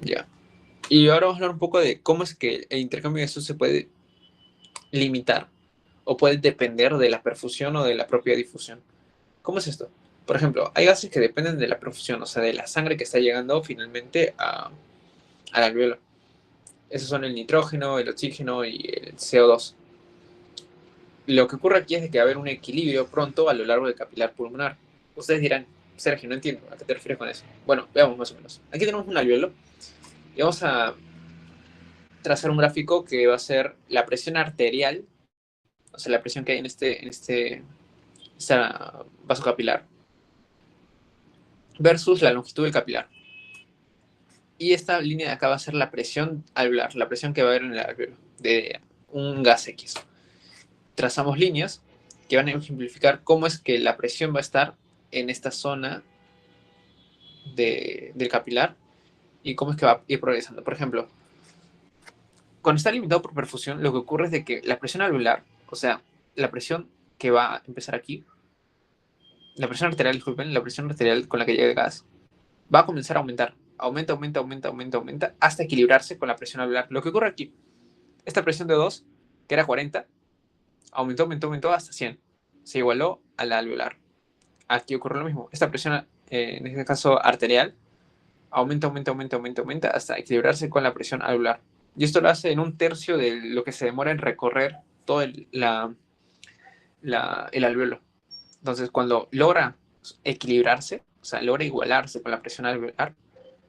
Ya. Y ahora vamos a hablar un poco de cómo es que el intercambio de gaseoso se puede limitar o puede depender de la perfusión o de la propia difusión. ¿Cómo es esto? Por ejemplo, hay gases que dependen de la perfusión, o sea, de la sangre que está llegando finalmente al alveolo. Esos son el nitrógeno, el oxígeno y el CO2. Lo que ocurre aquí es de que va a haber un equilibrio pronto a lo largo del capilar pulmonar. Ustedes dirán, Sergio, no entiendo, ¿a qué te refieres con eso? Bueno, veamos más o menos. Aquí tenemos un alveolo y vamos a trazar un gráfico que va a ser la presión arterial, o sea, la presión que hay en este vaso capilar, versus la longitud del capilar. Y esta línea de acá va a ser la presión alveolar, la presión que va a haber en el alveolo de un gas X. Trazamos líneas que van a ejemplificar cómo es que la presión va a estar en esta zona del capilar y cómo es que va a ir progresando. Por ejemplo, cuando está limitado por perfusión, lo que ocurre es de que la presión alveolar, o sea, la presión que va a empezar aquí, la presión arterial, disculpen, la presión arterial con la que llega el gas, va a comenzar a aumentar. Aumenta, aumenta, aumenta, aumenta, aumenta, hasta equilibrarse con la presión alveolar. Lo que ocurre aquí, esta presión de 2, que era 40, aumentó, aumentó, aumentó hasta 100. Se igualó a la alveolar. Aquí ocurre lo mismo. Esta presión, en este caso arterial, aumenta, aumenta, aumenta, aumenta, aumenta, hasta equilibrarse con la presión alveolar. Y esto lo hace en un tercio de lo que se demora en recorrer todo el alveolo. Entonces, cuando logra equilibrarse, o sea, logra igualarse con la presión alveolar,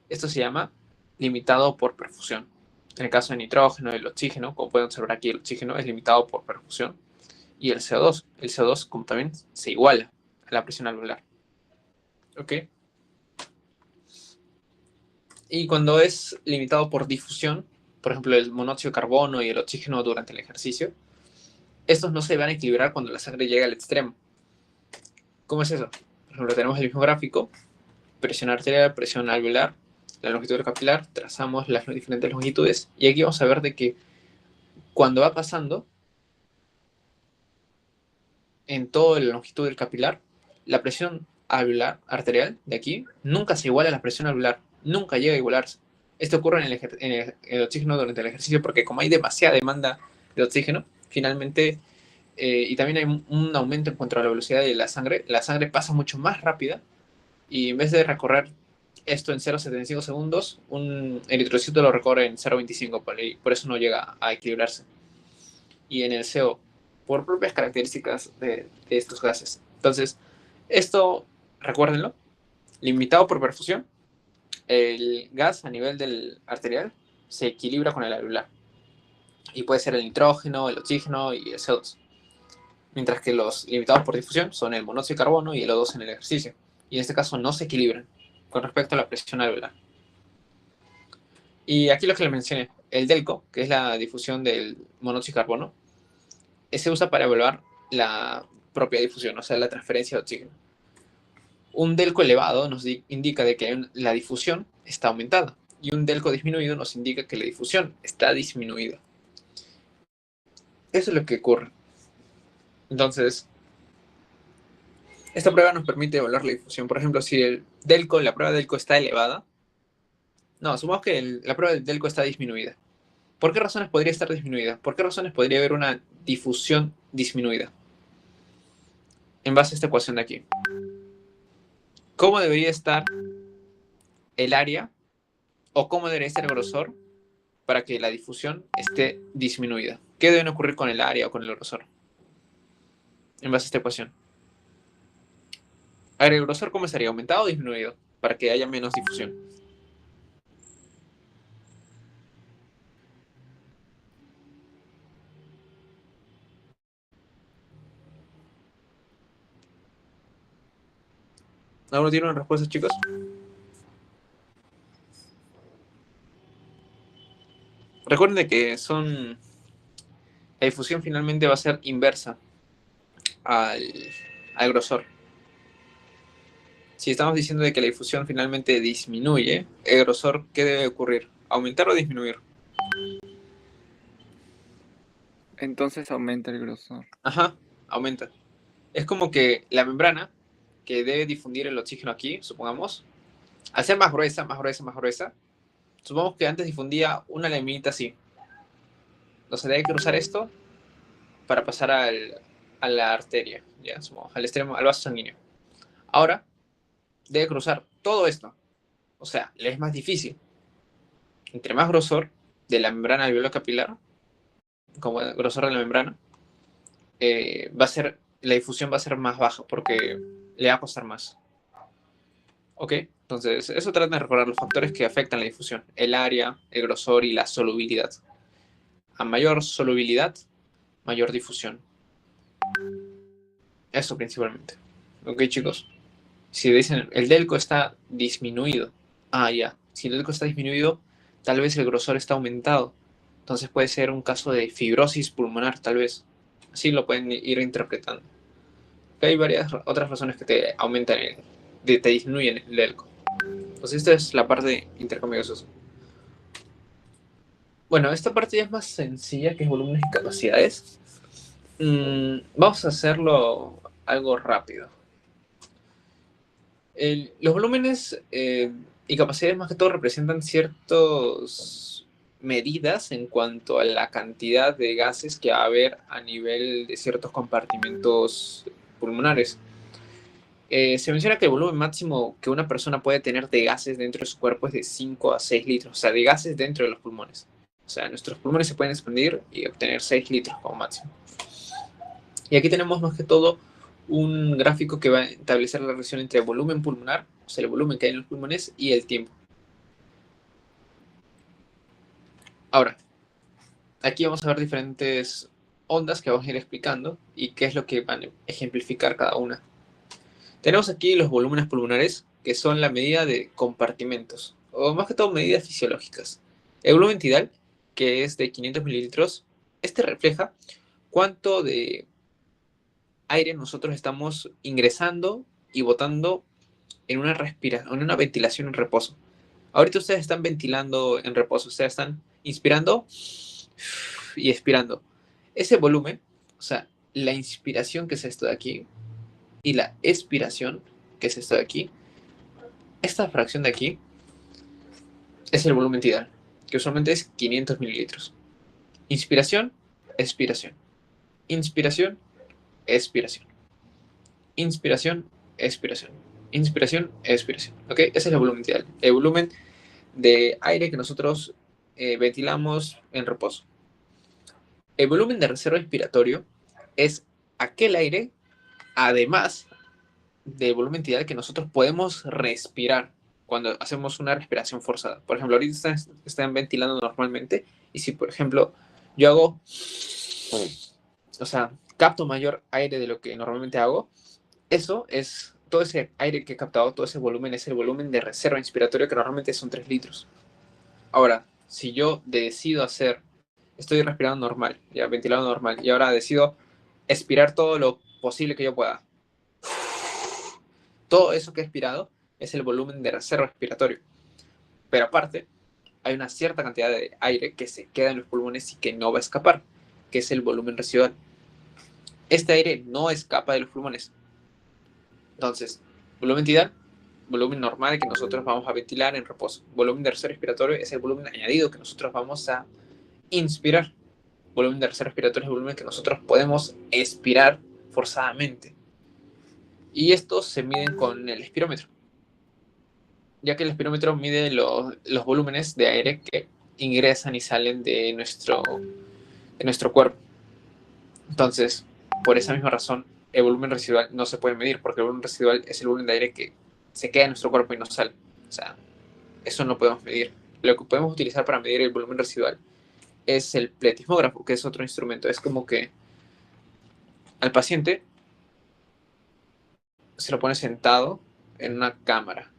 esto se llama limitado por perfusión. En el caso de nitrógeno, el oxígeno, como pueden observar aquí, el oxígeno es limitado por perfusión. Y el CO2, como también, se iguala a la presión alveolar. ¿Ok? Y cuando es limitado por difusión, por ejemplo, el monóxido de carbono y el oxígeno durante el ejercicio, estos no se van a equilibrar cuando la sangre llega al extremo. ¿Cómo es eso? Por ejemplo, tenemos el mismo gráfico, presión arterial, presión alveolar, la longitud del capilar, trazamos las diferentes longitudes y aquí vamos a ver de que cuando va pasando en toda la longitud del capilar, la presión alveolar arterial de aquí nunca se iguala a la presión alveolar, nunca llega a igualarse. Esto ocurre en el oxígeno durante el ejercicio porque como hay demasiada demanda de oxígeno, finalmente, y también hay un aumento en cuanto a la velocidad de la sangre pasa mucho más rápida y en vez de recorrer esto en 0,75 segundos, un eritrocito lo recorre en 0,25, por eso no llega a equilibrarse. Y en el CO, por propias características de estos gases. Entonces, esto, recuérdenlo, limitado por perfusión, el gas a nivel del arterial se equilibra con el alveolar. Y puede ser el nitrógeno, el oxígeno y el CO2. Mientras que los limitados por difusión son el monóxido de carbono y el O2 en el ejercicio. Y en este caso no se equilibran con respecto a la presión alveolar. Y aquí lo que les mencioné, el DELCO, que es la difusión del monóxido de carbono, se usa para evaluar la propia difusión, o sea, la transferencia de oxígeno. Un delco elevado nos indica de que la difusión está aumentada y un delco disminuido nos indica que la difusión está disminuida. Eso es lo que ocurre. Entonces, esta prueba nos permite evaluar la difusión. Por ejemplo, si la prueba delco está elevada, no, supongamos que la prueba del delco está disminuida. ¿Por qué razones podría estar disminuida? ¿Por qué razones podría haber una difusión disminuida? En base a esta ecuación de aquí. ¿Cómo debería estar el área o cómo debería estar el grosor para que la difusión esté disminuida? ¿Qué debe ocurrir con el área o con el grosor? En base a esta ecuación. A ver, ¿el grosor cómo estaría? ¿Aumentado o disminuido? Para que haya menos difusión. ¿Alguno tiene una respuesta, chicos? Recuerden que la difusión finalmente va a ser inversa al, al grosor. Si estamos diciendo de que la difusión finalmente disminuye, el grosor, ¿qué debe ocurrir? ¿Aumentar o disminuir? Entonces aumenta el grosor. Ajá, aumenta. Es como que la membrana que debe difundir el oxígeno aquí, supongamos, al ser más gruesa, más gruesa, más gruesa, Supongamos que antes difundía una laminita así. Entonces debe cruzar esto para pasar a la arteria, ya, supongamos, al extremo, al vaso sanguíneo. Ahora debe cruzar todo esto. O sea, le es más difícil. Entre más grosor de la membrana alveolar capilar, como el grosor de la membrana, la difusión va a ser más baja porque le va a costar más. ¿Ok? Entonces, eso trata de recordar los factores que afectan la difusión: el área, el grosor y la solubilidad. A mayor solubilidad, mayor difusión. Eso principalmente. ¿Ok, chicos? Si dicen el delco está disminuido, ya. Si el delco está disminuido, tal vez el grosor está aumentado. Entonces puede ser un caso de fibrosis pulmonar, tal vez. Así lo pueden ir interpretando. Hay varias otras razones que te aumentan, te disminuyen el delco. Pues esta es la parte intercambiosa. Bueno, esta parte ya es más sencilla, que es volúmenes y capacidades. Vamos a hacerlo algo rápido. Los volúmenes y capacidades más que todo representan ciertas medidas en cuanto a la cantidad de gases que va a haber a nivel de ciertos compartimentos pulmonares. Se menciona que el volumen máximo que una persona puede tener de gases dentro de su cuerpo es de 5 a 6 litros, o sea, de gases dentro de los pulmones. O sea, nuestros pulmones se pueden expandir y obtener 6 litros como máximo. Y aquí tenemos más que todo un gráfico que va a establecer la relación entre el volumen pulmonar, o sea, el volumen que hay en los pulmones, y el tiempo. Ahora, aquí vamos a ver diferentes ondas que vamos a ir explicando y qué es lo que van a ejemplificar cada una. Tenemos aquí los volúmenes pulmonares, que son la medida de compartimentos, o más que todo medidas fisiológicas. El volumen tidal, que es de 500 mililitros, este refleja cuánto de aire nosotros estamos ingresando y botando en una ventilación en reposo. Ahorita ustedes están ventilando en reposo, ustedes están inspirando y expirando. Ese volumen, o sea, la inspiración, que es esto de aquí, y la expiración, que es esto de aquí, esta fracción de aquí es el volumen tidal, que usualmente es 500 mililitros. Inspiración, expiración. Inspiración, expiración. Inspiración, expiración. Inspiración, expiración. ¿Ok? Ese es el volumen tidal. El volumen de aire que nosotros ventilamos en reposo. El volumen de reserva inspiratorio es aquel aire, además del volumen tidal, que nosotros podemos respirar cuando hacemos una respiración forzada. Por ejemplo, ahorita están ventilando normalmente, y si, por ejemplo, yo hago, o sea, capto mayor aire de lo que normalmente hago, eso es, todo ese aire que he captado, todo ese volumen, es el volumen de reserva inspiratoria, que normalmente son 3 litros. Ahora, si yo decido estoy respirando normal, ya ventilando normal, y ahora decido expirar todo lo posible que yo pueda, todo eso que he expirado es el volumen de reserva respiratorio. Pero aparte, hay una cierta cantidad de aire que se queda en los pulmones y que no va a escapar, que es el volumen residual. Este aire no escapa de los pulmones. Entonces, volumen tidal, volumen normal que nosotros vamos a ventilar en reposo. Volumen de reserva respiratorio es el volumen añadido que nosotros vamos a inspirar. Volumen de reserva respiratorio es el volumen que nosotros podemos expirar forzadamente. Y estos se miden con el espirómetro, ya que el espirómetro mide los volúmenes de aire que ingresan y salen de nuestro cuerpo. Entonces, por esa misma razón, el volumen residual no se puede medir, porque el volumen residual es el volumen de aire que se queda en nuestro cuerpo y no sale. O sea, eso no podemos medir. Lo que podemos utilizar para medir el volumen residual es el pletismógrafo, que es otro instrumento. Es como que al paciente se lo pone sentado en una cámara.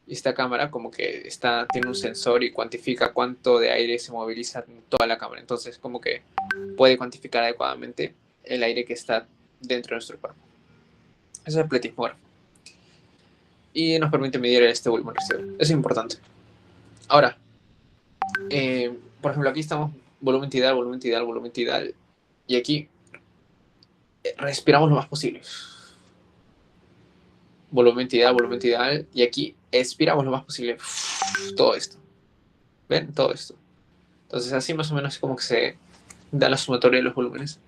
Y esta cámara como que tiene un sensor y cuantifica cuánto de aire se moviliza en toda la cámara. Entonces como que puede cuantificar adecuadamente el aire que está dentro de nuestro cuerpo. Ese es el pletismógrafo. Y nos permite medir este volumen residual. Eso es importante. Ahora, por ejemplo, aquí estamos volumen tidal, volumen tidal, volumen tidal. Y aquí respiramos lo más posible. Volumen tidal, y aquí expiramos lo más posible. Todo esto. ¿Ven? Todo esto. Entonces así más o menos es como que se da la sumatoria de los volúmenes.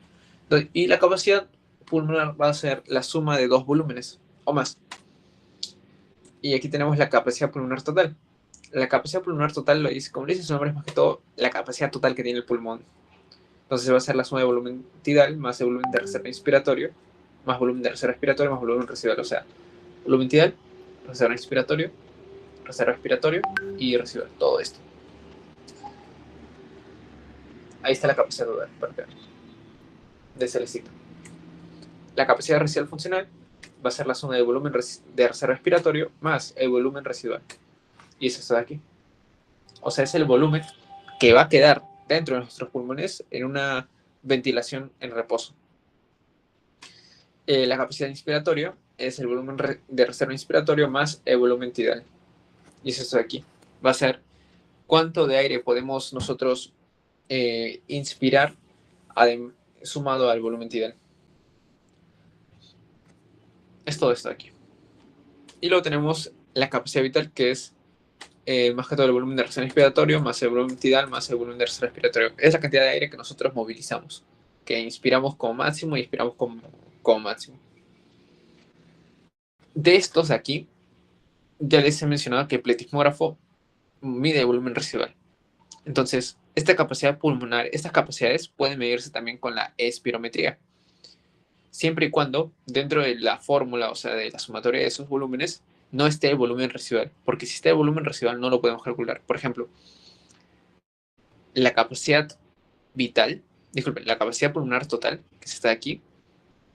Y la capacidad pulmonar va a ser la suma de dos volúmenes o más. Y aquí tenemos la capacidad pulmonar total. La capacidad pulmonar total, lo dice, como le dice su nombre, es más que todo la capacidad total que tiene el pulmón. Entonces va a ser la suma de volumen tidal más el volumen de reserva inspiratorio, más volumen de reserva respiratorio, más volumen residual. O sea, volumen tidal, reserva inspiratorio y residual. Todo esto. Ahí está la capacidad total, de Celestito. La capacidad residual funcional va a ser la suma de volumen de reserva respiratorio más el volumen residual. Y es esto de aquí. O sea, es el volumen que va a quedar dentro de nuestros pulmones en una ventilación en reposo. La capacidad inspiratoria es el volumen de reserva inspiratorio más el volumen tidal. Y es esto de aquí. Va a ser cuánto de aire podemos nosotros inspirar sumado al volumen tidal. Es todo esto de aquí. Y luego tenemos la capacidad vital, que es más que todo el volumen de reserva inspiratorio más el volumen tidal más el volumen de reserva respiratorio. Es la cantidad de aire que nosotros movilizamos, que inspiramos como máximo y expiramos como máximo. De estos de aquí, ya les he mencionado que el pletismógrafo mide el volumen residual. Entonces, esta capacidad pulmonar, estas capacidades pueden medirse también con la espirometría, siempre y cuando dentro de la fórmula, o sea, de la sumatoria de esos volúmenes, no esté el volumen residual, porque si está el volumen residual no lo podemos calcular. Por ejemplo, la capacidad vital, disculpen, la capacidad pulmonar total, que está aquí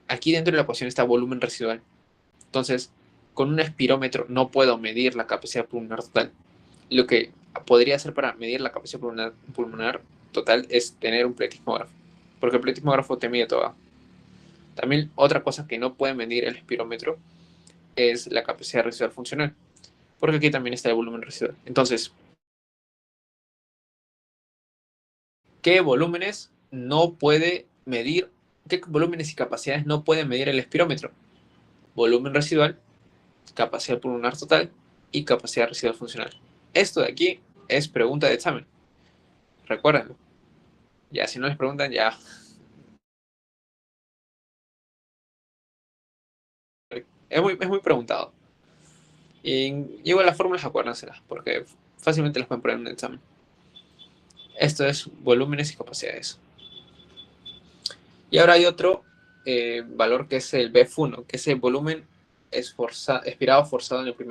dentro de la ecuación está volumen residual. Entonces, con un espirómetro no puedo medir la capacidad pulmonar total. Lo que podría hacer para medir la capacidad pulmonar total es tener un pletismógrafo, porque el pletismógrafo te mide todo. También otra cosa que no puede medir el espirómetro es la capacidad residual funcional, porque aquí también está el volumen residual. Entonces, ¿qué volúmenes no puede medir? ¿Qué volúmenes y capacidades no puede medir el espirómetro? Volumen residual, capacidad pulmonar total y capacidad residual funcional. Esto de aquí es pregunta de examen. Recuérdenlo. Ya, si no les preguntan, ya. Es muy preguntado. Y igual las fórmulas acuérdenselas, porque fácilmente las pueden poner en un examen. Esto es volúmenes y capacidades. Y ahora hay otro valor que es el BF1, que es el volumen expirado forzado en el primer